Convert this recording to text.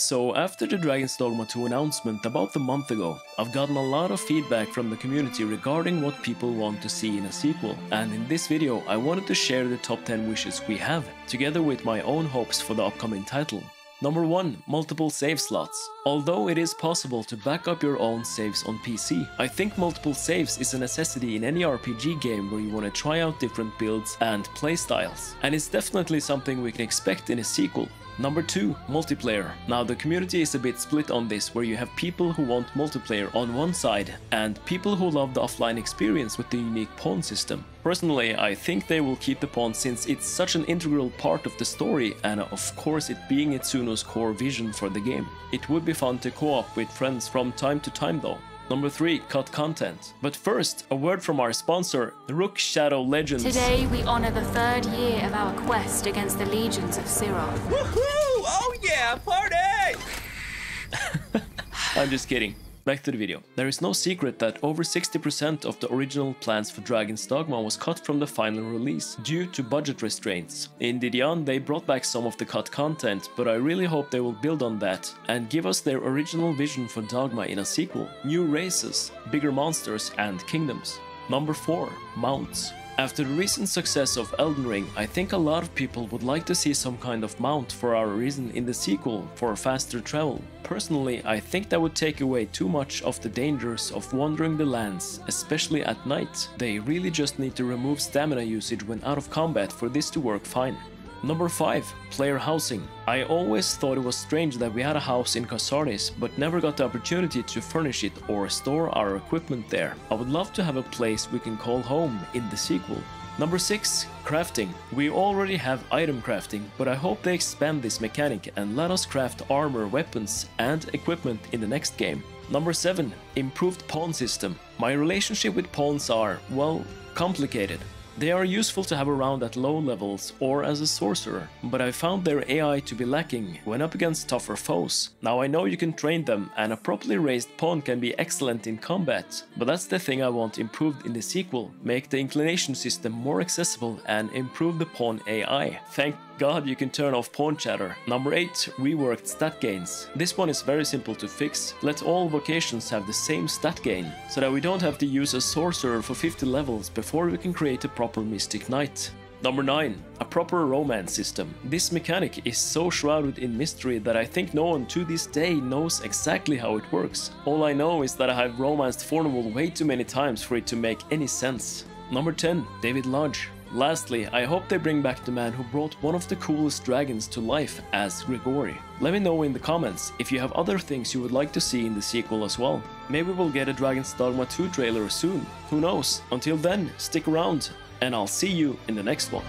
So after the Dragons Dogma 2 announcement about a month ago, I've gotten a lot of feedback from the community regarding what people want to see in a sequel, and in this video I wanted to share the top 10 wishes we have, together with my own hopes for the upcoming title. Number 1. Multiple save slots. Although it is possible to back up your own saves on PC, I think multiple saves is a necessity in any RPG game where you want to try out different builds and playstyles, and it's definitely something we can expect in a sequel. Number 2. Multiplayer. Now the community is a bit split on this, where you have people who want multiplayer on one side and people who love the offline experience with the unique pawn system. Personally, I think they will keep the pawn since it's such an integral part of the story, and of course it being Itsuno's core vision for the game. It would be fun to co-op with friends from time to time though. Number 3. Cut content. But first, a word from our sponsor, Rook Shadow Legends. Today we honor the 3rd year of our quest against the legions of Siroth. Woohoo! Oh yeah, party! I'm just kidding. Back to the video. There is no secret that over 60% of the original plans for Dragons Dogma was cut from the final release due to budget restraints. In Didion they brought back some of the cut content, but I really hope they will build on that and give us their original vision for Dogma in a sequel. New races, bigger monsters and kingdoms. Number 4. Mounts. After the recent success of Elden Ring, I think a lot of people would like to see some kind of mount for our reason in the sequel for faster travel. Personally, I think that would take away too much of the dangers of wandering the lands, especially at night. They really just need to remove stamina usage when out of combat for this to work fine. Number 5. Player housing. I always thought it was strange that we had a house in Cassardis, but never got the opportunity to furnish it or store our equipment there. I would love to have a place we can call home in the sequel. Number 6. Crafting. We already have item crafting, but I hope they expand this mechanic and let us craft armor, weapons and equipment in the next game. Number 7. Improved pawn system. My relationship with pawns are, well, complicated. They are useful to have around at low levels or as a sorcerer, but I found their AI to be lacking when up against tougher foes. Now I know you can train them, and a properly raised pawn can be excellent in combat, but that's the thing I want improved in the sequel. Make the inclination system more accessible and improve the pawn AI. Thank God you can turn off pawn chatter. Number 8. Reworked stat gains. This one is very simple to fix. Let all vocations have the same stat gain, so that we don't have to use a sorcerer for 50 levels before we can create a proper Mystic Knight. Number 9. A proper romance system. This mechanic is so shrouded in mystery that I think no one to this day knows exactly how it works. All I know is that I have romanced Fornival way too many times for it to make any sense. Number 10. David Lodge. Lastly, I hope they bring back the man who brought one of the coolest dragons to life as Grigori. Let me know in the comments if you have other things you would like to see in the sequel as well. Maybe we'll get a Dragons Dogma 2 trailer soon, who knows? Until then, stick around and I'll see you in the next one.